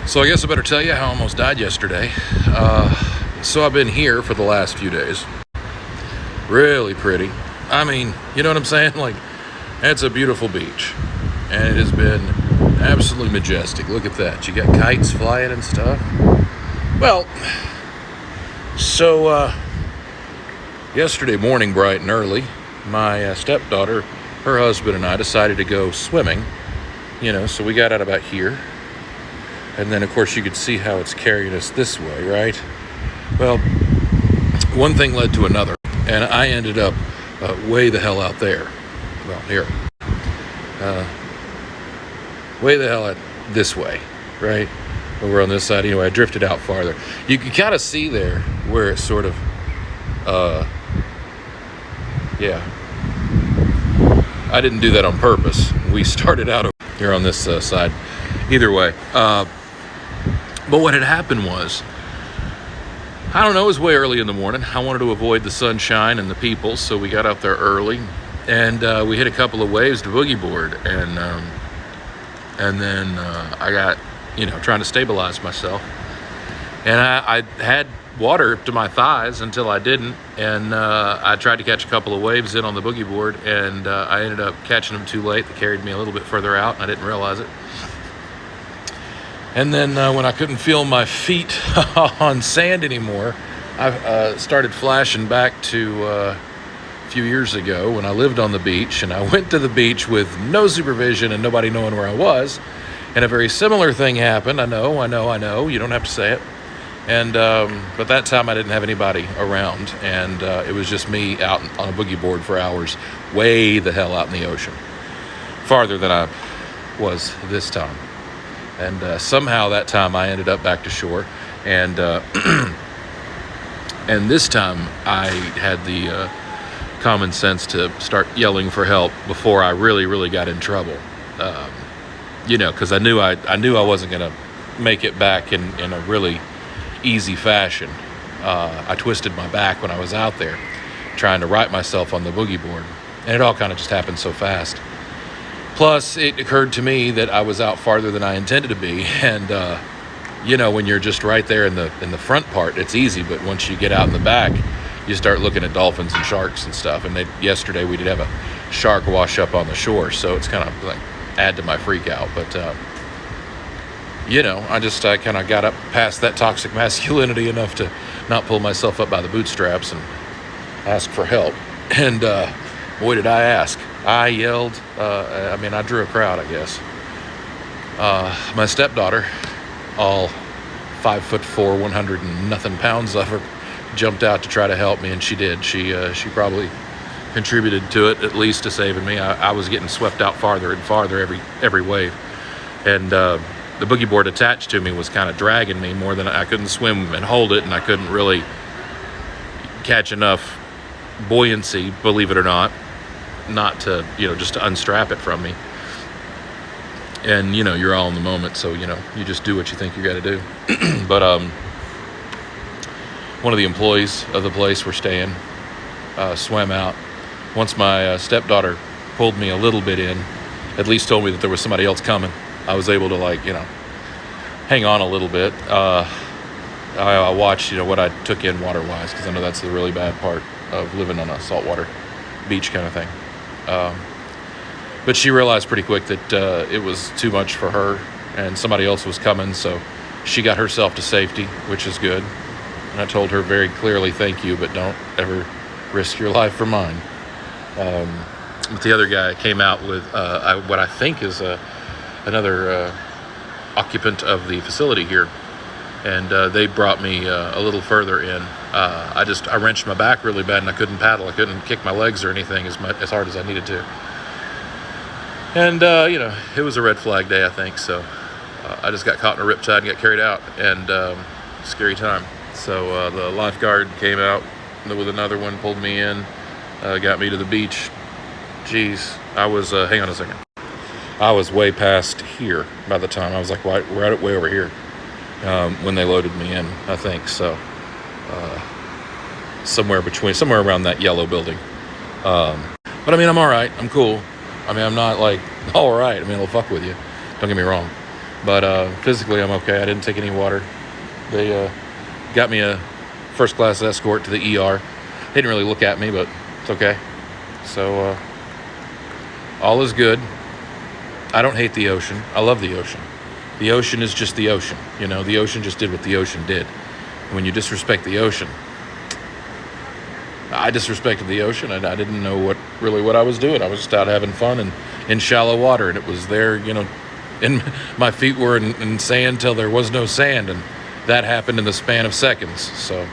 So I guess I better tell you how I almost died yesterday. So I've been here for the last few days. Really pretty. I mean, you know what I'm saying? Like, it's a beautiful beach. And it has been absolutely majestic. Look at that. You got kites flying and stuff. Well, so yesterday morning, bright and early, my stepdaughter, her husband, and I decided to go swimming. You know, so we got out about here. And then, of course, you could see how it's carrying us this way, right? Well, one thing led to another, and I ended up way the hell out there. Well, here. Way the hell out this way, right? Over on this side. Anyway, I drifted out farther. You can kind of see there where it's sort of, yeah. I didn't do that on purpose. We started out over here on this side. Either way. But what had happened was, I don't know, it was way early in the morning. I wanted to avoid the sunshine and the people, so we got out there early. And we hit a couple of waves to boogie board. And then I got, trying to stabilize myself. And I had water up to my thighs until I didn't. And I tried to catch a couple of waves in on the boogie board. And I ended up catching them too late. They carried me a little bit further out, and I didn't realize it. And then when I couldn't feel my feet on sand anymore, I started flashing back to a few years ago when I lived on the beach, and I went to the beach with no supervision and nobody knowing where I was. And a very similar thing happened. I know. You don't have to say it. And but that time I didn't have anybody around, and it was just me out on a boogie board for hours, way the hell out in the ocean, farther than I was this time. And somehow that time I ended up back to shore, and and this time I had the common sense to start yelling for help before I really got in trouble. Because I knew I wasn't gonna make it back in a really easy fashion. I twisted my back when I was out there trying to right myself on the boogie board, and it all kind of just happened so fast. Plus, it occurred to me that I was out farther than I intended to be, and when you're just right there in the front part, it's easy. But once you get out in the back, you start looking at dolphins and sharks and stuff. And yesterday we did have a shark wash up on the shore, so it's kind of like add to my freak out. But I kind of got up past that toxic masculinity enough to not pull myself up by the bootstraps and ask for help. And boy, did I ask. I yelled. I drew a crowd, I guess. My stepdaughter, all 5'4", 100 and nothing pounds of her, jumped out to try to help me, and she did. She probably contributed to it, at least to saving me. I was getting swept out farther and farther every wave, and the boogie board attached to me was kind of dragging me more than I couldn't swim and hold it, and I couldn't really catch enough buoyancy, believe it or not to, just to unstrap it from me. And, you're all in the moment, so, you just do what you think you got to do. But one of the employees of the place we're staying swam out. Once my stepdaughter pulled me a little bit in, at least told me that there was somebody else coming, I was able to, hang on a little bit. I watched, what I took in water-wise, because I know that's the really bad part of living on a saltwater beach kind of thing. But she realized pretty quick that it was too much for her, and somebody else was coming, so she got herself to safety, which is good. And I told her very clearly, thank you, but don't ever risk your life for mine. But the other guy came out with what I think is another occupant of the facility here, and they brought me a little further in. I wrenched my back really bad, and I couldn't paddle. I couldn't kick my legs or anything as hard as I needed to. And, it was a red flag day, I think. So I just got caught in a riptide and got carried out, and scary time. So the lifeguard came out with another one, pulled me in, got me to the beach. Jeez, I was, hang on a second. I was way past here by the time. I was like, way over here when they loaded me in, I think. So somewhere around that yellow building. But I'm all right. I'm cool. I'm not like all right. I'll fuck with you. Don't get me wrong. But physically, I'm okay. I didn't take any water. They got me a first-class escort to the ER. They didn't really look at me, but it's okay. So all is good. I don't hate the ocean. I love the ocean. The ocean is just the ocean. You know, the ocean just did what the ocean did. And when you disrespect the ocean, I disrespected the ocean. I didn't know what I was doing. I was just out having fun and in shallow water, and it was there, you know, and my feet were in sand till there was no sand, and that happened in the span of seconds. So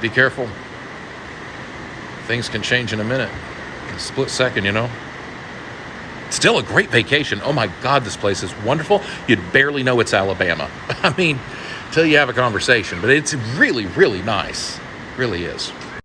be careful. Things can change in a minute, a split second, you know. Still a great vacation. Oh my God, this place is wonderful. You'd barely know it's Alabama. I mean, till you have a conversation, but it's really, really nice. Really is.